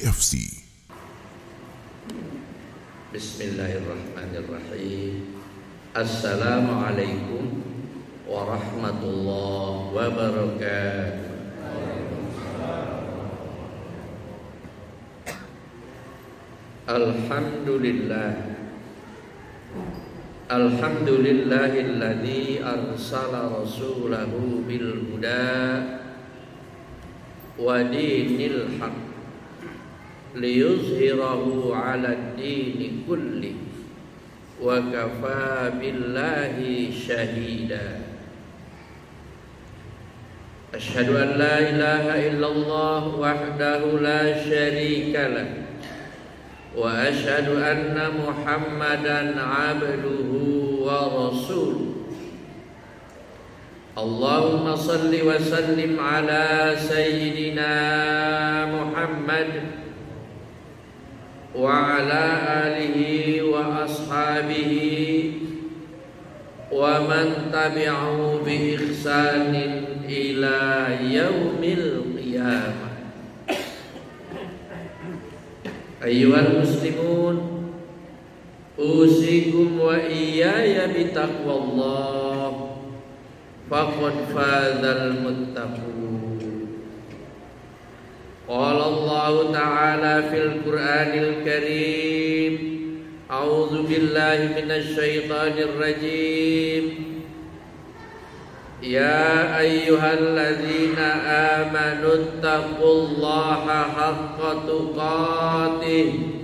FC. Bismillahirrahmanirrahim. Assalamualaikum warahmatullahi wabarakatuh. Alhamdulillahilladzi arsala rasulahu bil huda wa dinil haq liyuzhirahu 'alad dini kulli wa kafaa billahi syahida. Asyhadu an la ilaha illallah wahdahu la syarika lah wa asyhadu anna Muhammadan 'abduhu wa rasuluh. Allahumma salli wa sallim ala sayyidina Muhammad wa ala alihi wa ashabihi wa man tabi'ahu bi ihsanin ila yaumil qiyamah. Ayyuhal muslimun, usikum wa iyaya bitaqwallah, faqad fazal muttaqun. Qala Allah Ta'ala fil Qur'anil Karim, a'udzu billahi minasy syaithanir rajim. Ya ayyuhalladzina amanu taqullaha haqqa tuqatih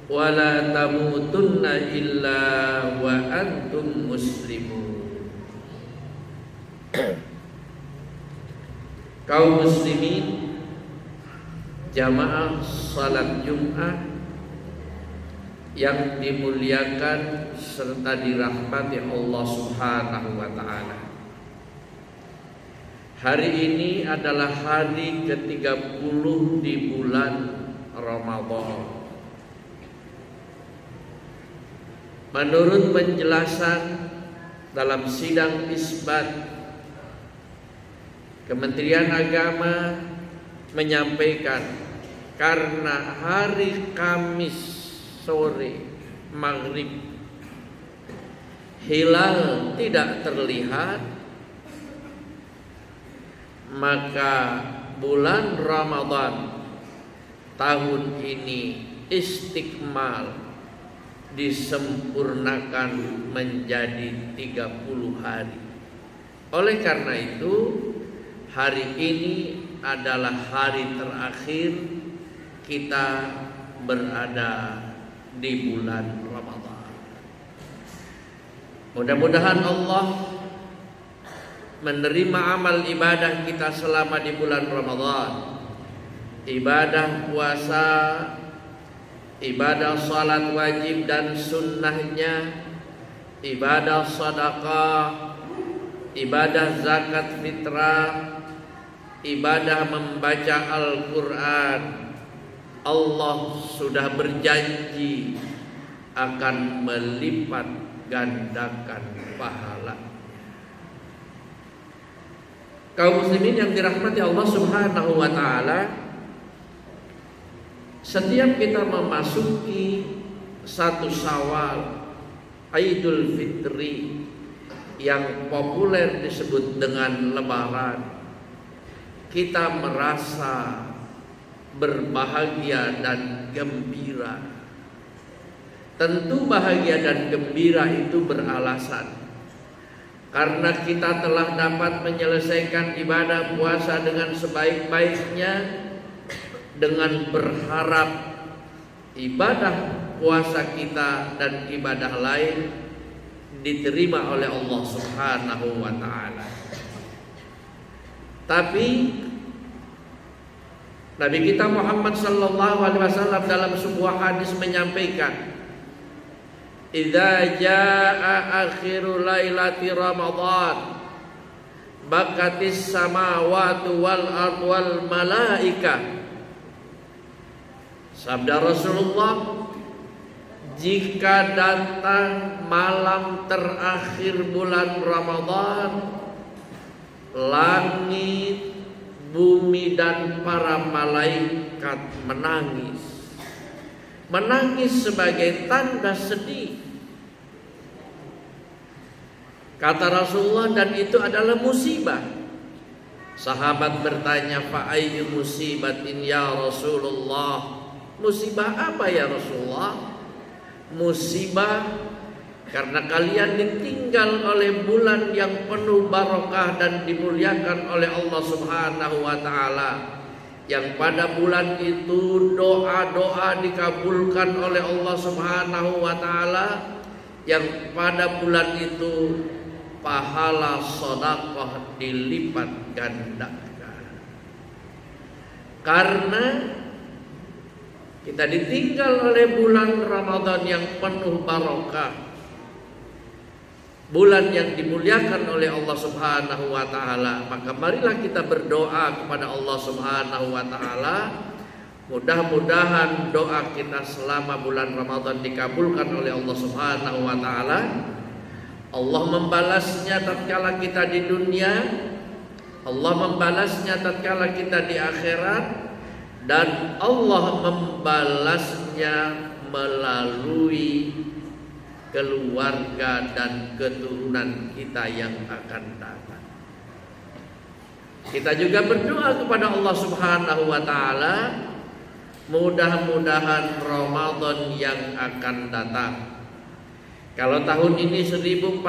wa la tamutunna illa wa antum muslimun. Kaum muslimin, jamaah salat Jumat yang dimuliakan serta dirahmati Allah Subhanahu wa taala. Hari ini adalah hari ke-30 di bulan Ramadan. Menurut penjelasan dalam sidang isbat, Kementerian Agama menyampaikan karena hari Kamis sore maghrib hilal tidak terlihat, maka bulan Ramadan tahun ini istikmal, disempurnakan menjadi 30 hari. Oleh karena itu, hari ini adalah hari terakhir kita berada di bulan Ramadan. Mudah-mudahan Allah menerima amal ibadah kita selama di bulan Ramadan. Ibadah puasa, ibadah salat wajib dan sunnahnya, ibadah sedekah, ibadah zakat fitrah, ibadah membaca Al-Quran. Allah sudah berjanji akan melipat gandakan pahala. Kaum muslimin yang dirahmati Allah Subhanahu wa taala, setiap kita memasuki satu Syawal, Idul Fitri yang populer disebut dengan Lebaran, kita merasa berbahagia dan gembira. Tentu bahagia dan gembira itu beralasan, karena kita telah dapat menyelesaikan ibadah puasa dengan sebaik-baiknya, dengan berharap ibadah puasa kita dan ibadah lain diterima oleh Allah Subhanahu wa ta'ala. Tapi Nabi kita Muhammad sallallahu alaihi wasallam dalam sebuah hadis menyampaikan, idza jaa akhiru lailati Ramadan bakatis samawati wal ardh wal malaika. Sabda Rasulullah, jika datang malam terakhir bulan Ramadan, langit bumi dan para malaikat menangis. Menangis sebagai tanda sedih. Kata Rasulullah, dan itu adalah musibah. Sahabat bertanya, fa ayyu musibatin ya Rasulullah? Musibah apa ya Rasulullah? Musibah karena kalian ditinggal oleh bulan yang penuh barokah dan dimuliakan oleh Allah Subhanahu wa taala. Yang pada bulan itu doa-doa dikabulkan oleh Allah Subhanahu wa taala. Yang pada bulan itu pahala sedekah dilipat gandakan. Karena kita ditinggal oleh bulan Ramadan yang penuh barokah, bulan yang dimuliakan oleh Allah Subhanahu wa taala, maka marilah kita berdoa kepada Allah Subhanahu wa taala. Mudah-mudahan doa kita selama bulan Ramadan dikabulkan oleh Allah Subhanahu wa taala. Allah membalasnya tatkala kita di dunia, Allah membalasnya tatkala kita di akhirat, dan Allah membalasnya melalui keluarga dan keturunan kita yang akan datang. Kita juga berdoa kepada Allah Subhanahu wa taala, mudah-mudahan Ramadan yang akan datang. Kalau tahun ini 1444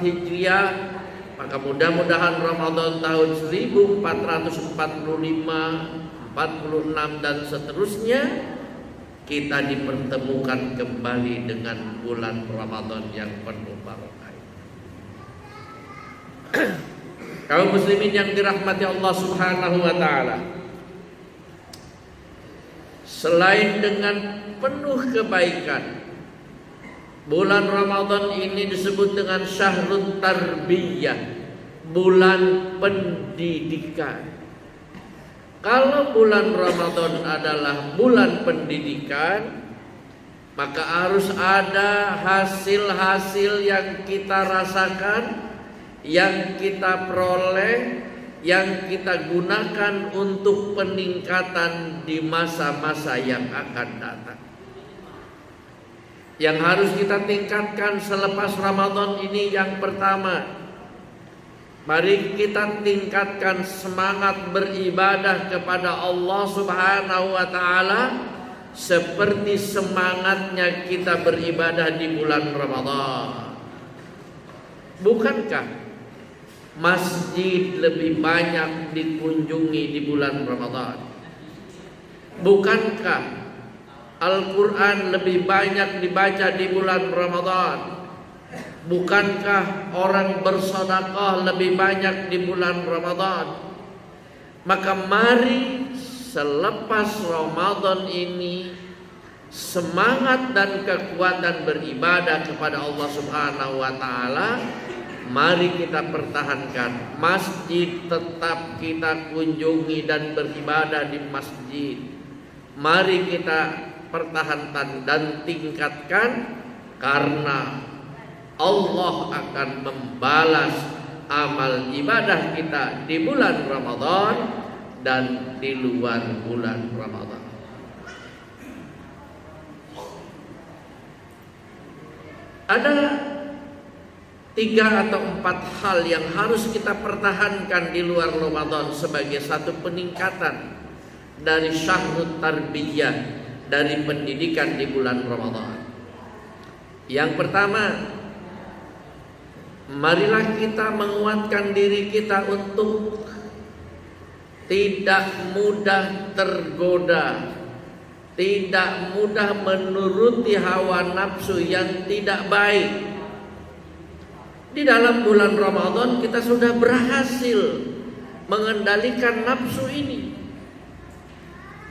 Hijriah, maka mudah-mudahan Ramadan tahun 1445, 46 dan seterusnya kita dipertemukan kembali dengan bulan Ramadan yang penuh barokah. Kaum muslimin yang dirahmati Allah Subhanahu wa taala, selain dengan penuh kebaikan, bulan Ramadan ini disebut dengan syahrut tarbiyah, bulan pendidikan. Kalau bulan Ramadan adalah bulan pendidikan, maka harus ada hasil-hasil yang kita rasakan, yang kita peroleh, yang kita gunakan untuk peningkatan di masa-masa yang akan datang. Yang harus kita tingkatkan selepas Ramadan ini, yang pertama, mari kita tingkatkan semangat beribadah kepada Allah Subhanahu wa taala seperti semangatnya kita beribadah di bulan Ramadan. Bukankah masjid lebih banyak dikunjungi di bulan Ramadan? Bukankah Al-Quran lebih banyak dibaca di bulan Ramadan? Bukankah orang bersedekah lebih banyak di bulan Ramadan? Maka mari selepas Ramadan ini semangat dan kekuatan beribadah kepada Allah Subhanahu wa taala mari kita pertahankan. Masjid tetap kita kunjungi dan beribadah di masjid. Mari kita pertahankan dan tingkatkan, karena Allah akan membalas amal ibadah kita di bulan Ramadan dan di luar bulan Ramadan. Ada 3 atau 4 hal yang harus kita pertahankan di luar Ramadan sebagai satu peningkatan dari syahrut tarbiyah, dari pendidikan di bulan Ramadan. Yang pertama, marilah kita menguatkan diri kita untuk tidak mudah tergoda, tidak mudah menuruti hawa nafsu yang tidak baik. Di dalam bulan Ramadan kita sudah berhasil mengendalikan nafsu ini.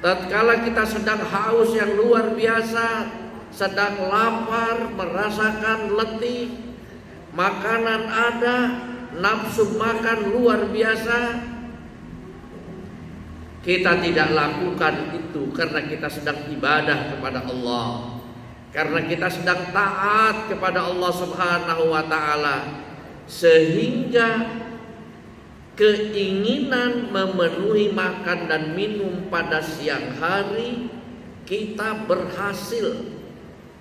Tatkala kita sedang haus yang luar biasa, sedang lapar, merasakan letih, makanan ada, nafsu makan luar biasa, kita tidak lakukan itu karena kita sedang ibadah kepada Allah, karena kita sedang taat kepada Allah Subhanahu wa taala, sehingga keinginan memenuhi makan dan minum pada siang hari, kita berhasil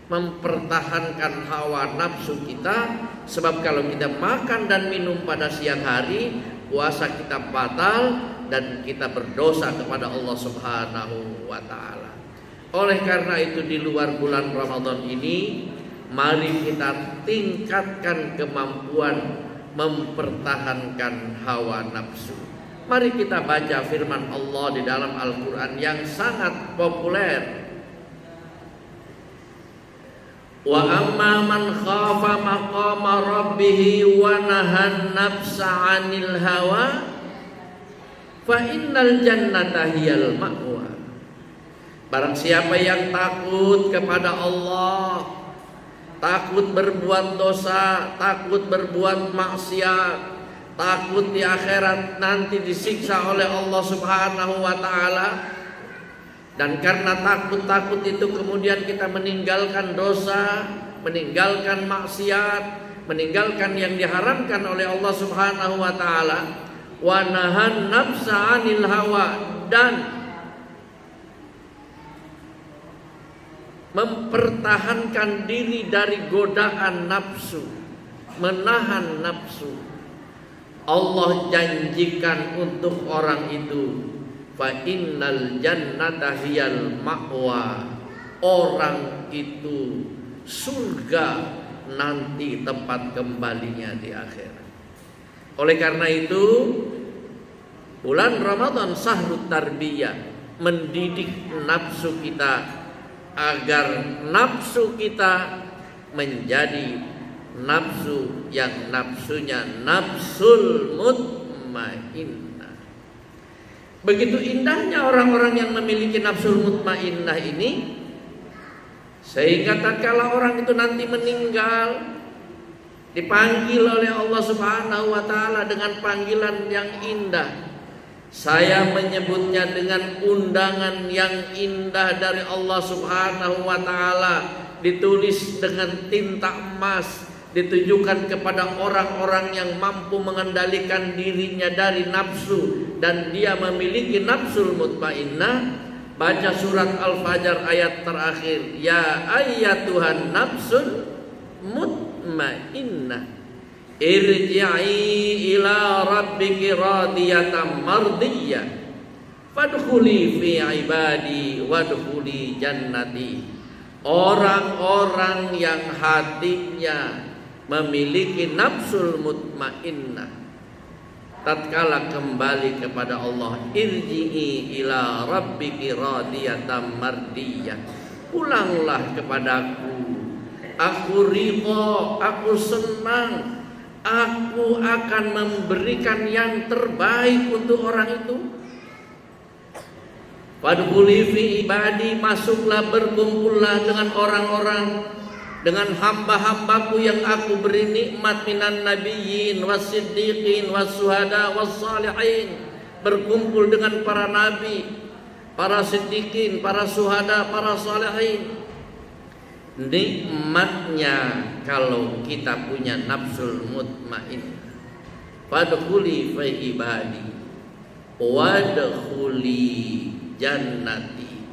mempertahankan hawa nafsu kita. Sebab kalau kita makan dan minum pada siang hari, puasa kita batal dan kita berdosa kepada Allah Subhanahu wa ta'ala. Oleh karena itu, di luar bulan Ramadan ini, mari kita tingkatkan kemampuan mempertahankan hawa nafsu. Mari kita baca firman Allah di dalam Al-Quran yang sangat populer. Wa amma man khafa maqama rabbih wa nahan nafsa 'anil hawa fa innal jannata hiyal ma'wa. Barang siapa yang takut kepada Allah, takut berbuat dosa, takut berbuat maksiat, takut di akhirat nanti disiksa oleh Allah Subhanahu wa ta'ala, dan karena takut itu kemudian kita meninggalkan dosa, meninggalkan maksiat, meninggalkan yang diharamkan oleh Allah Subhanahu wa ta'ala, wa nahan nafsa 'anil hawa, dan mempertahankan diri dari godaan nafsu, menahan nafsu. Allah janjikan untuk orang itu, fa innal jannata hiyal ma'wa, orang itu surga nanti tempat kembalinya di akhirat. Oleh karena itu, bulan Ramadan syahrut tarbiyah, mendidik nafsu kita agar nafsu kita menjadi nafsu yang nafsunya nafsul mutmainnah. Begitu indahnya orang-orang yang memiliki nafsul mutmainnah ini, sehingga tatkala orang itu nanti meninggal, dipanggil oleh Allah Subhanahu wa ta'ala dengan panggilan yang indah. Saya menyebutnya dengan undangan yang indah dari Allah Subhanahu wa ta'ala, ditulis dengan tinta emas, ditujukan kepada orang-orang yang mampu mengendalikan dirinya dari nafsu dan dia memiliki nafsul mutmainnah. Baca surat Al-Fajr ayat terakhir, ya ayyatuhan nafsul mutmainnah, irji'i ila rabbiki radiyatan mardiyah fadkhuli fi ibadi wadkhuli jannati. Orang-orang yang hatinya memiliki nafsul mutmainnah, tatkala kembali kepada Allah, irji'i ila rabbiki radiyatan mardiyah, pulanglah kepadaku, aku ridha, aku senang, aku akan memberikan yang terbaik untuk orang itu. Fadkhuli fi ibadi, masuklah, berkumpullah dengan orang-orang, dengan hamba-hambaku yang aku beri nikmat, minan nabiyyin was-siddiqin was-syuhada was-salihin. Berkumpul dengan para nabi, para siddiqin, para syuhada, para salihin. Nikmatnya kalau kita punya nafsul mutmainnah. Fadkhuli fi ibadi wadkhuli jannati.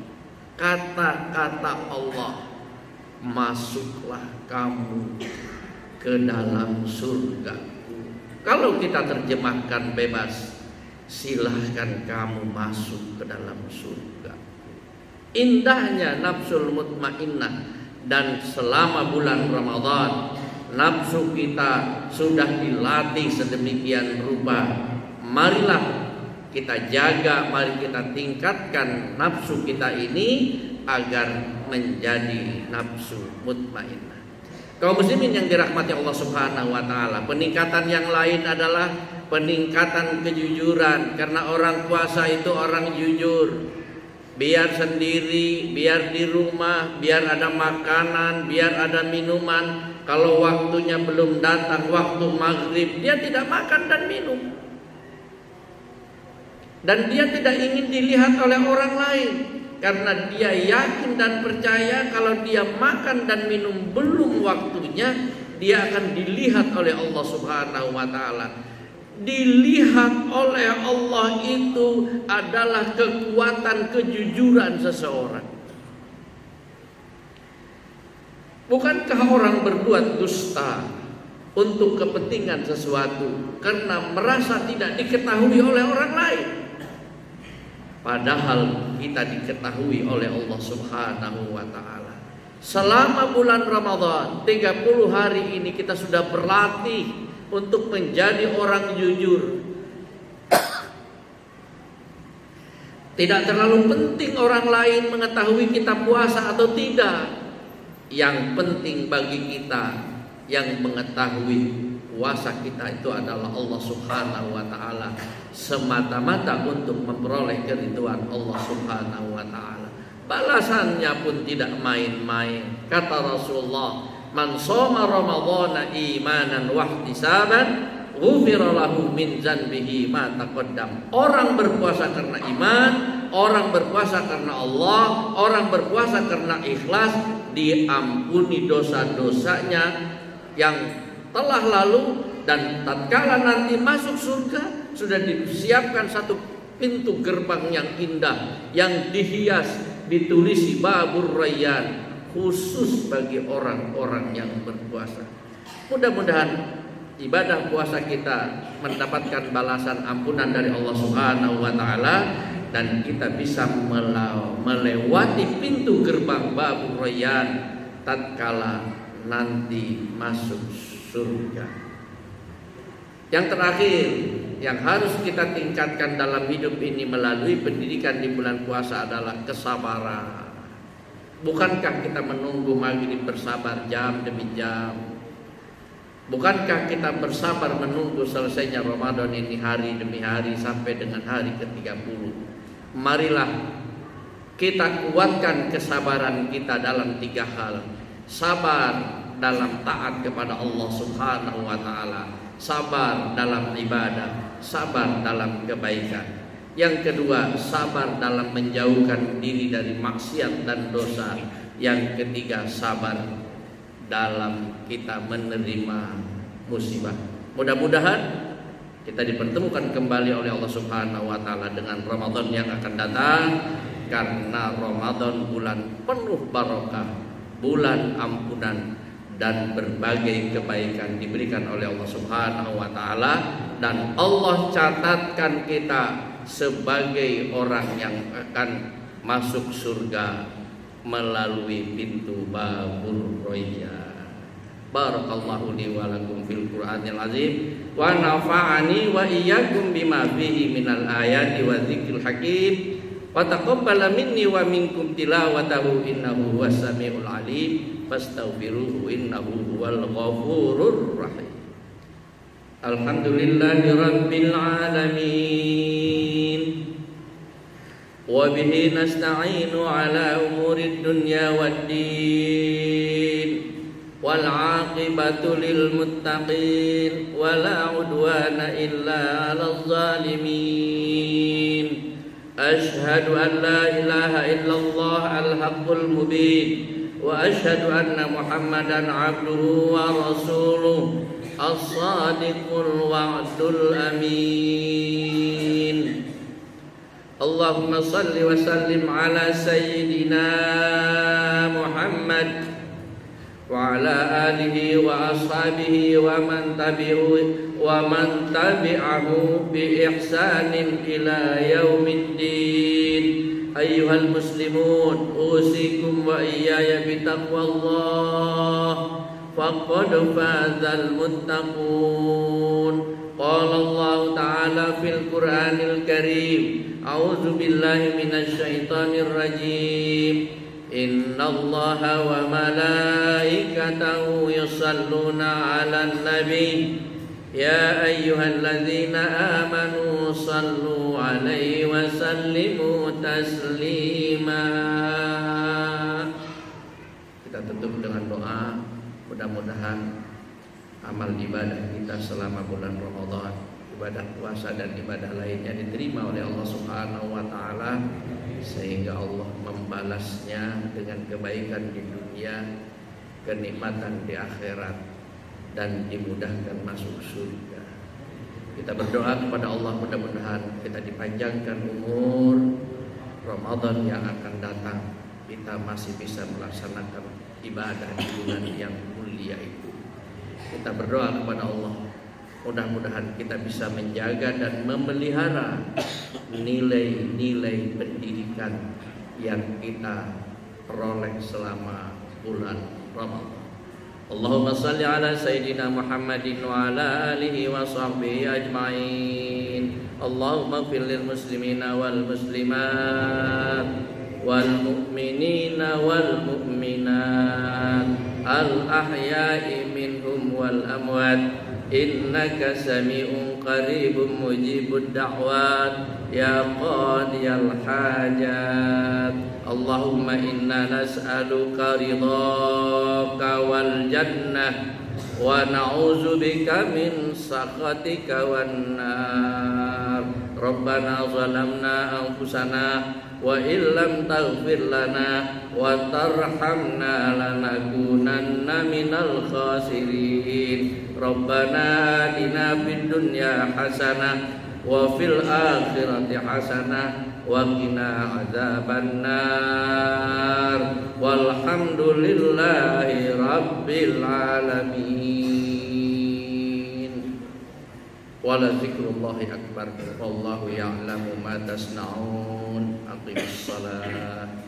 Kata-kata Allah, masuklah kamu ke dalam surgaku. Kalau kita terjemahkan bebas, silahkan kamu masuk ke dalam surga. Indahnya nafsul mutmainnah. Dan selama bulan Ramadan, nafsu kita sudah dilatih sedemikian rupa. Marilah kita jaga, mari kita tingkatkan nafsu kita ini agar menjadi nafsu mutmainnah. Kaum muslimin yang dirahmati Allah Subhanahu wa ta'ala, peningkatan yang lain adalah peningkatan kejujuran. Karena orang puasa itu orang jujur. Biar sendiri, biar di rumah, biar ada makanan, biar ada minuman, kalau waktunya belum datang, waktu maghrib, dia tidak makan dan minum. Dan dia tidak ingin dilihat oleh orang lain, karena dia yakin dan percaya kalau dia makan dan minum belum waktunya, dia akan dilihat oleh Allah Subhanahu wa ta'ala. dilihat oleh Allah itu adalah kekuatan kejujuran seseorang. Bukankah orang berbuat dusta untuk kepentingan sesuatu karena merasa tidak diketahui oleh orang lain? Padahal kita diketahui oleh Allah Subhanahu wa ta'ala. Selama bulan Ramadan 30 hari ini kita sudah berlatih untuk menjadi orang jujur. Tidak terlalu penting orang lain mengetahui kita puasa atau tidak. Yang penting bagi kita yang mengetahui puasa kita itu adalah Allah Subhanahu wa ta'ala, semata-mata untuk memperoleh keridhaan Allah Subhanahu wa ta'ala. Balasannya pun tidak main-main. Kata Rasulullah, man shoma ramadhana imanan wa ihtisaban ghufira lahu min dzanbihi ma taqaddam. Orang berpuasa karena iman, orang berpuasa karena Allah, orang berpuasa karena ikhlas, diampuni dosa-dosanya yang telah lalu, dan tatkala nanti masuk surga sudah disiapkan satu pintu gerbang yang indah yang dihias, ditulisi babur rayyan, khusus bagi orang-orang yang berpuasa. Mudah-mudahan ibadah puasa kita mendapatkan balasan ampunan dari Allah Subhanahu wa ta'ala, dan kita bisa melewati pintu gerbang babur rayyan tatkala nanti masuk surga. Yang terakhir yang harus kita tingkatkan dalam hidup ini melalui pendidikan di bulan puasa adalah kesabaran. Bukankah kita menunggu maghrib bersabar jam demi jam? Bukankah kita bersabar menunggu selesainya Ramadan ini hari demi hari sampai dengan hari ke-30? Marilah kita kuatkan kesabaran kita dalam 3 hal. Sabar dalam taat kepada Allah Subhanahu wa ta'ala, sabar dalam ibadah, sabar dalam kebaikan. Yang kedua, sabar dalam menjauhkan diri dari maksiat dan dosa. Yang ketiga, sabar dalam kita menerima musibah. Mudah-mudahan kita dipertemukan kembali oleh Allah Subhanahu wa ta'ala dengan Ramadan yang akan datang, karena Ramadan bulan penuh barokah, bulan ampunan dan berbagai kebaikan diberikan oleh Allah Subhanahu wa ta'ala, dan Allah catatkan kita sebagai orang yang akan masuk surga melalui pintu babur rayyan. Barakallahu li wa lakum fil Qur'anil azim wa nafa'ani wa iyyakum bima fihi minal ayati wa dzikril hakim wa taqabbala minni wa minkum tilawatahu innahu huwas samiul alim fastaghfiruhu innahu huwal ghafurur rahim. Alhamdulillahi rabbil alamin wa bihi nasta'inu ala umurid dunya waddin wal 'aqibatu lil muttaqin wa la 'udwana illa 'alal zalimin. Ashhadu an la ilaha illallah al-haqqul mubin wa ashhadu anna Muhammadan 'abduhu wa rasuluh as-sadiqul wa'dul amin. Allahumma salli wa sallim ala sayyidina Muhammad wa ala alihi wa ashabihi wa man tabi'ahu bi ihsanin ila yaumiddin. Ayyuhal muslimun, usikum wa iyaya bi taqwallah, faqad fazal muttaqun. Qala Allah ta'ala fil Qur'anil Karim, a'udzu billahi minasy syaithanir rajim. Innallaha wa malaikatahu yusalluna 'alan nabi ya ayyuhalladzina amanu sallu 'alaihi wa sallimu taslima. Kita tutup dengan doa. Mudah-mudahan amal ibadah kita selama bulan Ramadan, ibadah puasa dan ibadah lainnya diterima oleh Allah Subhanahu wa ta'ala, sehingga Allah membalasnya dengan kebaikan di dunia, kenikmatan di akhirat, dan dimudahkan masuk surga. Kita Kita berdoa kepada Allah mudah-mudahan kita dipanjangkan umur, Ramadan yang akan datang kita masih bisa melaksanakan ibadah di bulan yang mulia itu. Kita berdoa kepada Allah mudah-mudahan kita bisa menjaga dan memelihara nilai-nilai pendidikan yang kita peroleh selama bulan Ramadan. Allahumma salli ala Sayyidina Muhammadin wa ala alihi wa sahbihi ajma'in. Allahumma ighfir lil muslimina wal muslimat wal mu'minina wal mu'minat al ahya'i minhum wal amwat innaka sami'un qaribun mujibud da'wat ya qadiyal hajat. Allahumma inna nas'aluka ridhaka wal jannah wa na'udzubika min sakhatika wan nar. Rabbana zalamna anfusana wa illam taghfir lana wa tarhamna lanakunanna minal khasirin. Rabbana atina fid dunya hasanah wa fil akhirati hasanah wa qina adzabannar. Walhamdulillahi rabbil alamin. Wala dzikrullahi akbar. Wallahu ya'lamu ma tasna'un. Aqimis shalah.